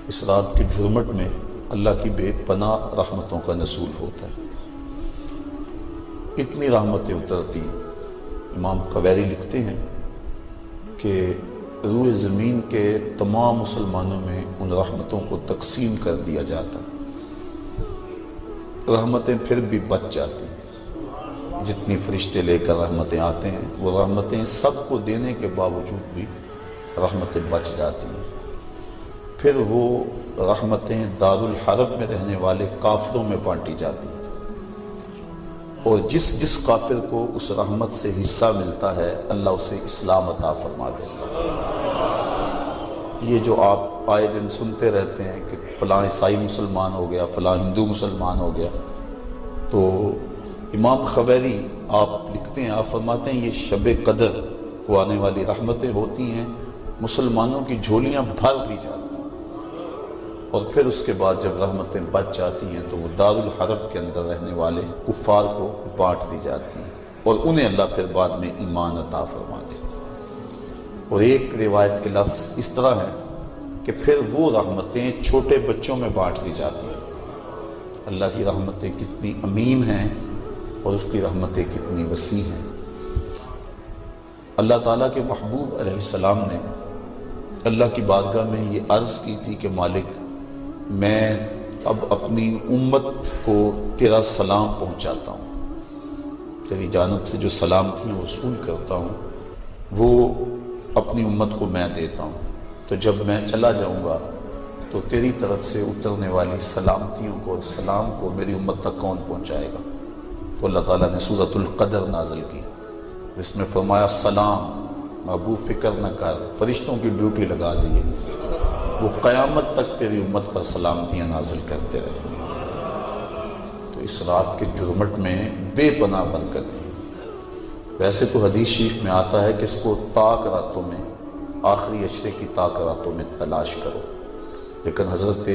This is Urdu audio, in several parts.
اس رات کے جھرمٹ میں اللہ کی بے پناہ رحمتوں کا نزول ہوتا ہے. اتنی رحمتیں اترتی. امام قویری لکھتے ہیں کہ روئے زمین کے تمام مسلمانوں میں ان رحمتوں کو تقسیم کر دیا جاتا. رحمتیں پھر بھی بچ جاتی. جتنی فرشتے لے کر رحمتیں آتے ہیں وہ رحمتیں سب کو دینے کے باوجود بھی رحمتیں بچ جاتی ہیں. پھر وہ رحمتیں دارالحرب میں رہنے والے کافروں میں بانٹی جاتی ہیں، اور جس کافر کو اس رحمت سے حصہ ملتا ہے اللہ اسے اسلام عطا فرما دیتا ہے. یہ جو آپ آئے دن سنتے رہتے ہیں کہ فلاں عیسائی مسلمان ہو گیا، فلاں ہندو مسلمان ہو گیا، تو امام قویری آپ لکھتے ہیں، آپ فرماتے ہیں یہ شب قدر کو آنے والی رحمتیں ہوتی ہیں، مسلمانوں کی جھولیاں بھر دی جاتی ہیں، اور پھر اس کے بعد جب رحمتیں بچ جاتی ہیں تو وہ دارالحرب کے اندر رہنے والے کفار کو بانٹ دی جاتی ہیں، اور انہیں اللہ پھر بعد میں ایمان عطا فرما دیتا ہے. اور ایک روایت کے لفظ اس طرح ہے کہ پھر وہ رحمتیں چھوٹے بچوں میں بانٹ دی جاتی ہیں. اللہ کی رحمتیں کتنی عمیم ہیں اور اس کی رحمتیں کتنی وسیع ہیں. اللہ تعالیٰ کے محبوب علیہ السلام نے اللہ کی بارگاہ میں یہ عرض کی تھی کہ مالک، میں اب اپنی امت کو تیرا سلام پہنچاتا ہوں، تیری جانب سے جو سلامتیاں وصول کرتا ہوں وہ اپنی امت کو میں دیتا ہوں. تو جب میں چلا جاؤں گا تو تیری طرف سے اترنے والی سلامتیوں کو اور سلام کو میری امت تک کون پہنچائے گا؟ تو اللہ تعالیٰ نے سورۃ القدر نازل کی، جس میں فرمایا سلام محبوب فکر نہ کر، فرشتوں کی ڈیوٹی لگا دی، وہ قیامت تک تیری امت پر سلامتیاں نازل کرتے رہے. تو اس رات کے جرمٹ میں بے پناہ برکت ہے. ویسے تو حدیث شریف میں آتا ہے کہ اس کو طاق راتوں میں، آخری عشرے کی طاق راتوں میں تلاش کرو، لیکن حضرت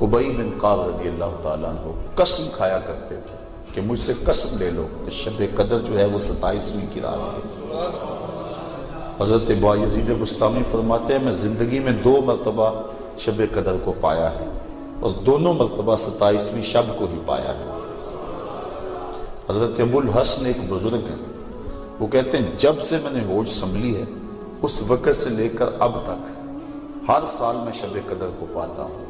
ابی بن کعب رضی اللہ تعالیٰ عنہ قسم کھایا کرتے تھے کہ مجھ سے قسم لے لو کہ شب قدر جو ہے وہ 27ویں کی رات ہے. حضرت بایزید بسطامی فرماتے ہیں میں زندگی میں 2 مرتبہ شب قدر کو پایا ہے، اور دونوں مرتبہ 27ویں شب کو ہی پایا ہے. حضرت ابو الحسن ایک بزرگ ہیں، وہ کہتے ہیں جب سے میں نے ہوش سنبھلی ہے اس وقت سے لے کر اب تک ہر سال میں شب قدر کو پاتا ہوں،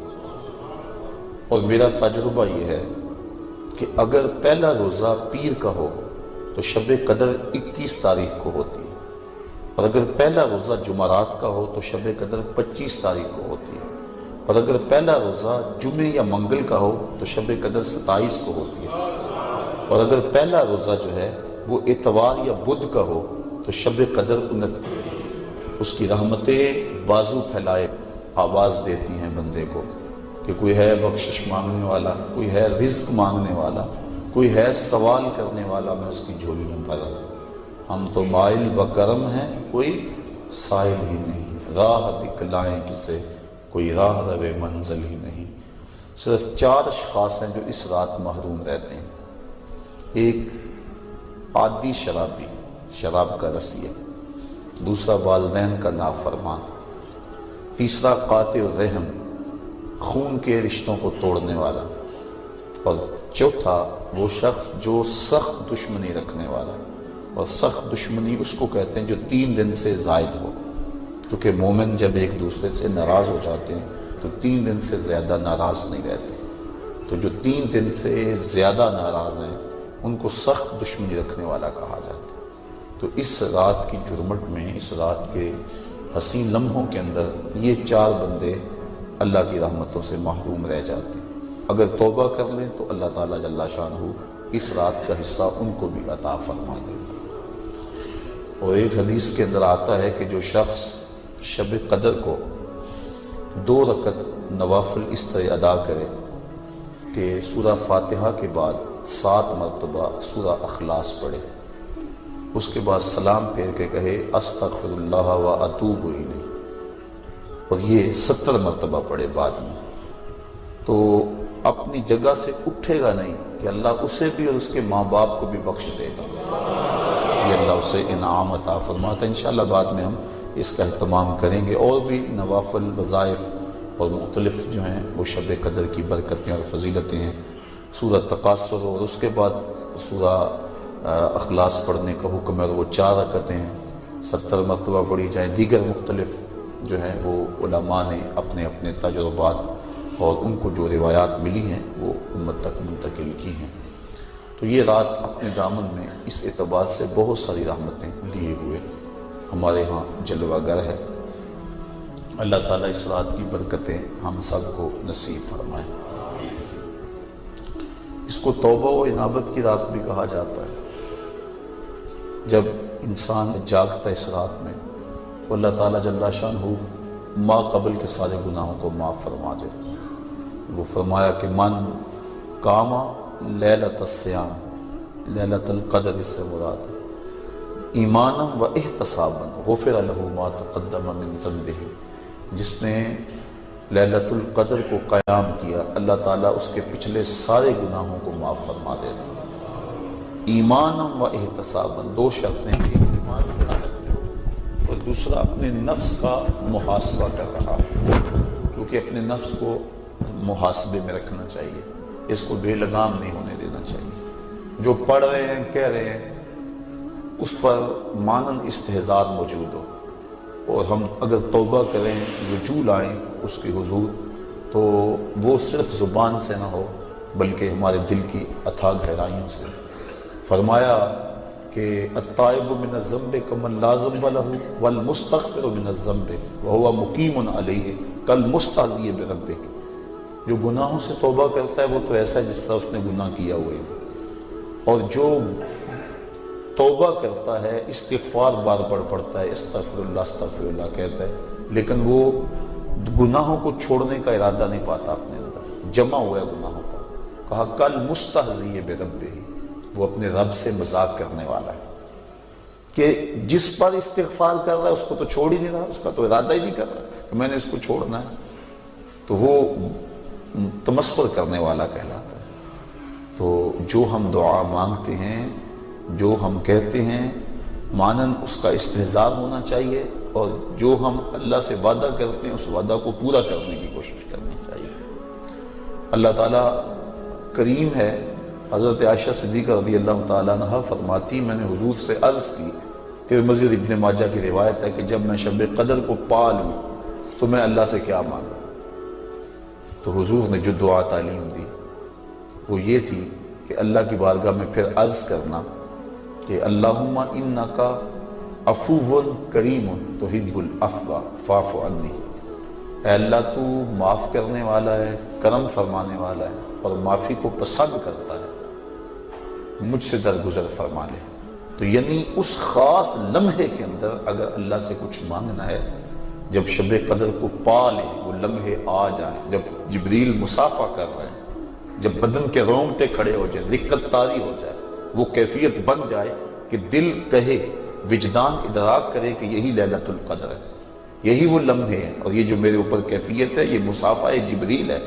اور میرا تجربہ یہ ہے کہ اگر پہلا روزہ پیر کا ہو تو شب قدر 21 تاریخ کو ہوتی ہے، اور اگر پہلا روزہ جمعرات کا ہو تو شب قدر 25 تاریخ کو ہوتی ہے، اور اگر پہلا روزہ جمعے یا منگل کا ہو تو شب قدر 27 کو ہوتی ہے، اور اگر پہلا روزہ جو ہے وہ اتوار یا بدھ کا ہو تو شب قدر 29. اس کی رحمتیں بازو پھیلائے آواز دیتی ہیں بندے کو کہ کوئی ہے بخشش مانگنے والا، کوئی ہے رزق مانگنے والا، کوئی ہے سوال کرنے والا، میں اس کی جھولی میں بھرا. ہم تو مائل بکرم ہیں، کوئی سائل ہی نہیں، راہ دکھلائیں کسے، کوئی راہ روے منزل ہی نہیں. صرف 4 اشخاص ہیں جو اس رات محروم رہتے ہیں. ایک عادی شرابی، شراب کا رسی ہے، دوسرا والدین کا نافرمان، تیسرا قاطع الرحم، خون کے رشتوں کو توڑنے والا، اور چوتھا وہ شخص جو سخت دشمنی رکھنے والا. اور سخت دشمنی اس کو کہتے ہیں جو 3 دن سے زائد ہو، کیونکہ مومن جب ایک دوسرے سے ناراض ہو جاتے ہیں تو 3 دن سے زیادہ ناراض نہیں رہتے. تو جو 3 دن سے زیادہ ناراض ہیں ان کو سخت دشمنی رکھنے والا کہا جاتا ہے. تو اس رات کی جرمٹ میں، اس رات کے حسین لمحوں کے اندر یہ 4 بندے اللہ کی رحمتوں سے محروم رہ جاتے ہیں. اگر توبہ کر لیں تو اللہ تعالیٰ جل شانہ اس رات کا حصہ ان کو بھی عطا فرما دے. اور ایک حدیث کے اندر آتا ہے کہ جو شخص شب قدر کو 2 رکعت نوافل اس طرح ادا کرے کہ سورہ فاتحہ کے بعد 7 مرتبہ سورہ اخلاص پڑھے، اس کے بعد سلام پھیر کے کہے استغفر اللہ و اتوب الیہ، اور یہ 70 مرتبہ پڑھے بعد میں، تو اپنی جگہ سے اٹھے گا نہیں کہ اللہ اسے بھی اور اس کے ماں باپ کو بھی بخش دے گا. یہ اللہ اسے انعام عطا فرماتا ہے. انشاءاللہ بعد میں ہم اس کا اہتمام کریں گے. اور بھی نوافل وظائف اور مختلف جو ہیں وہ شب قدر کی برکتیں اور فضیلتیں ہیں۔ سورہ تکاثر اور اس کے بعد سورہ اخلاص پڑھنے کا حکم ہے، اور وہ 4 رکعتیں ہیں، 70 مرتبہ پڑھی جائیں۔ دیگر مختلف جو ہیں وہ علماء نے اپنے اپنے تجربات اور ان کو جو روایات ملی ہیں وہ امت تک منتقل کی ہیں۔ تو یہ رات اپنے دامن میں اس اعتبار سے بہت ساری رحمتیں لیے ہوئے ہمارے ہاں جلوہ گر ہے۔ اللہ تعالیٰ اس رات کی برکتیں ہم سب کو نصیب فرمائے۔ اس کو توبہ و انابت کی رات بھی کہا جاتا ہے۔ جب انسان جاگتا ہے اس رات میں، اللہ تعالیٰ جل شانہ ما قبل کے سارے گناہوں کو معاف فرما دے۔ وہ فرمایا کہ من قام لیلۃ الصیام، لیلۃ القدر اس سے مراد ہے، ایمانا و احتسابا غفر له ما تقدم من ذنبہ، جس نے لیلۃ القدر کو قیام کیا اللہ تعالیٰ اس کے پچھلے سارے گناہوں کو معاف فرما دے گا۔ ایمانا و احتسابا، 2 شرطیں ہیں، ایمان کا اور دوسرا اپنے نفس کا محاسبہ کر رہا ہے، کیونکہ اپنے نفس کو محاسبے میں رکھنا چاہیے، اس کو بے لگام نہیں ہونے دینا چاہیے۔ جو پڑھ رہے ہیں کہہ رہے ہیں اس پر مانند استحضار موجود ہو، اور ہم اگر توبہ کریں، رجوع لائیں اس کے حضور، تو وہ صرف زبان سے نہ ہو بلکہ ہمارے دل کی اتھاہ گہرائیوں سے۔ فرمایا کہ التائب من الذنب کمن لا ذنب له والمستغفر من الذنب وهو مقیم علیہ کالمستہزئ بربہ، جو گناہوں سے توبہ کرتا ہے وہ تو ایسا ہے جس طرح اس نے گناہ کیا ہوئے، اور جو توبہ کرتا ہے استغفار بار بار پڑھتا ہے، استغفر اللہ کہتا ہے، لیکن وہ گناہوں کو چھوڑنے کا ارادہ نہیں پاتا اپنے اندر، جمع ہوا ہے گناہوں کا۔ کہا کالمستہزئ بربہ، وہ اپنے رب سے مذاق کرنے والا ہے، کہ جس پر استغفار کر رہا ہے اس کو تو چھوڑ ہی نہیں رہا، اس کا تو ارادہ ہی نہیں کر رہا کہ میں نے اس کو چھوڑنا ہے، تو وہ تمسخر کرنے والا کہلاتا ہے۔ تو جو ہم دعا مانگتے ہیں، جو ہم کہتے ہیں، مانند اس کا استحضار ہونا چاہیے، اور جو ہم اللہ سے وعدہ کرتے ہیں اس وعدہ کو پورا کرنے کی کوشش کرنی چاہیے۔ اللہ تعالیٰ کریم ہے۔ حضرت عائشہ صدیقہ رضی اللہ تعالیٰ عنہ فرماتی، میں نے حضور سے عرض کی، ترمذی ابن ماجہ کی روایت ہے کہ جب میں شب قدر کو پا لوں تو میں اللہ سے کیا مانگوں؟ تو حضور نے جو دعا تعلیم دی وہ یہ تھی کہ اللہ کی بارگاہ میں پھر عرض کرنا کہ اللہم انکا عفو کریم تحب العفو فاعف عنی، اے اللہ تو معاف کرنے والا ہے، کرم فرمانے والا ہے اور معافی کو پسند کرتا ہے، مجھ سے درگزر فرما لے۔ تو یعنی اس خاص لمحے کے اندر اگر اللہ سے کچھ مانگنا ہے، جب شب قدر کو پا لے، وہ لمحے آ جائیں، جب جبریل مسافہ کر رہے ہیں، جب بدن کے رونگٹے کھڑے ہو جائیں، رقت طاری ہو جائے، وہ کیفیت بن جائے کہ دل کہے، وجدان ادراک کرے کہ یہی لیلۃ القدر ہے، یہی وہ لمحے ہیں، اور یہ جو میرے اوپر کیفیت ہے یہ مسافہ جبریل ہے۔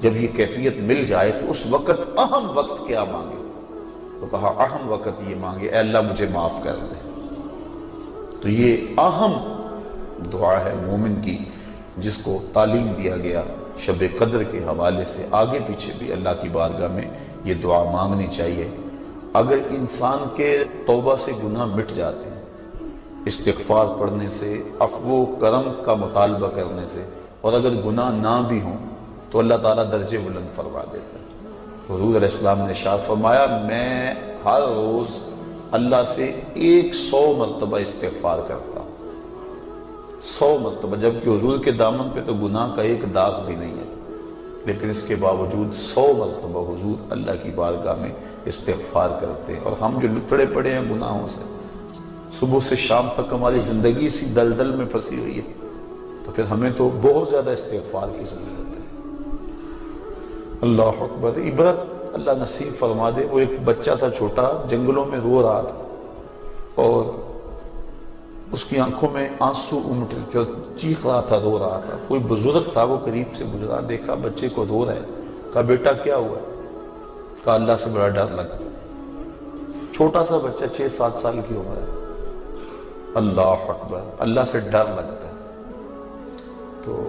جب یہ کیفیت مل جائے تو اس وقت اہم وقت کیا مانگے؟ تو کہا اہم وقت یہ مانگے، اے اللہ مجھے معاف کر دے۔ تو یہ اہم دعا ہے مومن کی، جس کو تعلیم دیا گیا شب قدر کے حوالے سے۔ آگے پیچھے بھی اللہ کی بارگاہ میں یہ دعا مانگنی چاہیے۔ اگر انسان کے توبہ سے گناہ مٹ جاتے ہیں، استغفار پڑھنے سے، عفو و کرم کا مطالبہ کرنے سے، اور اگر گناہ نہ بھی ہوں تو اللہ تعالیٰ درجے بلند فرما دیتا ہے۔ حضور علیہ السلام نے ارشاد فرمایا، میں ہر روز اللہ سے 100 مرتبہ استغفار کرتا ہوں، 100 مرتبہ، جبکہ حضور کے دامن پہ تو گناہ کا ایک داغ بھی نہیں ہے، لیکن اس کے باوجود 100 مرتبہ حضور اللہ کی بارگاہ میں استغفار کرتے ہیں۔ اور ہم جو لتڑے پڑے ہیں گناہوں سے، صبح سے شام تک ہماری زندگی اسی دلدل میں پھنسی ہوئی ہے، تو پھر ہمیں تو بہت زیادہ استغفار کی ضرورت ہے۔ اللہ اکبر۔ عبرت اللہ نصیب فرما دے۔ وہ ایک بچہ تھا چھوٹا، جنگلوں میں رو رہا تھا، اور اس کی آنکھوں میں آنسو امٹ رہے تھے، اور چیخ رہا تھا، رو رہا تھا۔ کوئی بزرگ تھا، وہ قریب سے گزرا، دیکھا بچے کو رو رہا ہے، کہا بیٹا کیا ہوا؟ کہا اللہ سے بڑا ڈر لگتا ہے۔ چھوٹا سا بچہ 6-7 سال کی عمر ہے۔ اللہ اکبر، اللہ سے ڈر لگتا ہے۔ تو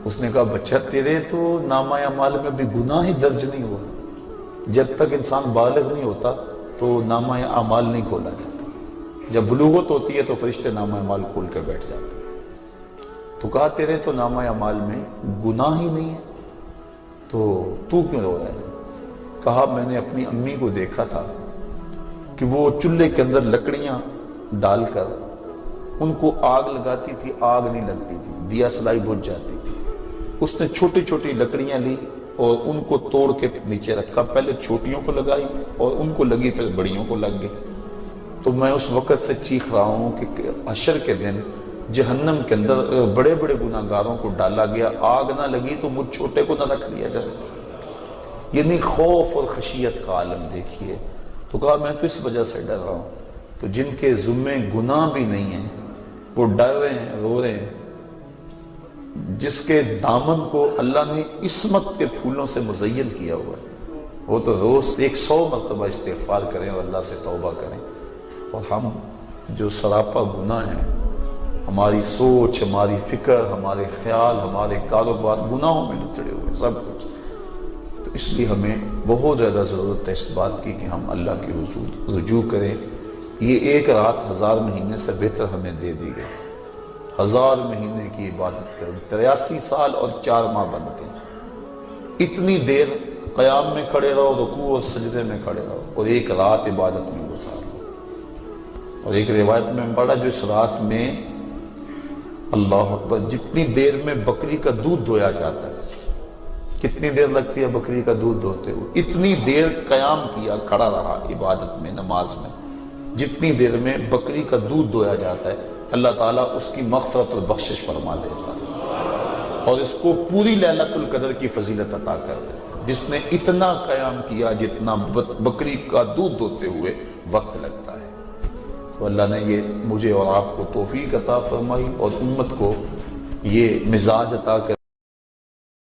اس نے کہا بچہ تیرے تو نامہ اعمال میں بھی گناہ ہی درج نہیں ہوا. جب تک انسان بالغ نہیں ہوتا تو نامہ اعمال نہیں کھولا جاتا. جب بلوغت ہوتی ہے تو فرشتے نامہ اعمال کھول کر بیٹھ جاتے. تو کہا تیرے تو نامہ اعمال میں گناہ ہی نہیں ہے تو کیوں رو رہا ہے؟ کہا میں نے اپنی امی کو دیکھا تھا کہ وہ چولہے کے اندر لکڑیاں ڈال کر ان کو آگ لگاتی تھی، آگ نہیں لگتی تھی، دیا سلائی بجھ جاتی تھی. اس نے چھوٹی چھوٹی لکڑیاں لی اور ان کو توڑ کے نیچے رکھا. پہلے چھوٹیوں کو لگائی اور ان کو لگی، پھر بڑیوں کو لگ گئی. تو میں اس وقت سے چیخ رہا ہوں کہ حشر کے دن جہنم کے اندر بڑے بڑے گناہگاروں کو ڈالا گیا، آگ نہ لگی تو مجھ چھوٹے کو نہ رکھ لیا جائے. یعنی خوف اور خشیت کا عالم دیکھیے. تو کہا میں تو اس وجہ سے ڈر رہا ہوں. تو جن کے ذمے گناہ بھی نہیں ہیں وہ ڈر رہے ہیں، رو رہے ہیں. جس کے دامن کو اللہ نے عصمت کے پھولوں سے مزین کیا ہوا ہے، وہ تو روز 100 مرتبہ استغفار کریں اور اللہ سے توبہ کریں. اور ہم جو سراپا گناہ ہیں، ہماری سوچ، ہماری فکر، ہمارے خیال، ہمارے کاروبار گناہوں میں لچڑے ہوئے سب کچھ. تو اس لیے ہمیں بہت زیادہ ضرورت ہے اس بات کی کہ ہم اللہ کے حضور رجوع کریں. یہ ایک رات 1000 مہینے سے بہتر ہمیں دے دی گئی. 1000 مہینے کی عبادت کریں، 83 سال اور 4 ماہ بنتے ہیں. اتنی دیر قیام میں کھڑے رہو، رکوع اور سجدے میں کھڑے رہو، اور ایک رات عبادت میں گزار لو. اور ایک روایت میں پڑھا جو اس رات میں اللہ اکبر جتنی دیر میں بکری کا دودھ دھویا جاتا ہے، کتنی دیر لگتی ہے بکری کا دودھ دھوتے ہوئے، اتنی دیر قیام کیا، کھڑا رہا عبادت میں، نماز میں، جتنی دیر میں بکری کا دودھ دھویا جاتا ہے. اللہ تعالیٰ اس کی مغفرت اور بخشش فرما دیتا ہے اور اس کو پوری لیلۃ القدر کی فضیلت عطا کر دے. جس نے اتنا قیام کیا جتنا بکری کا دودھ دھوتے ہوئے وقت لگتا ہے. تو اللہ نے یہ مجھے اور آپ کو توفیق عطا فرمائی اور امت کو یہ مزاج عطا کر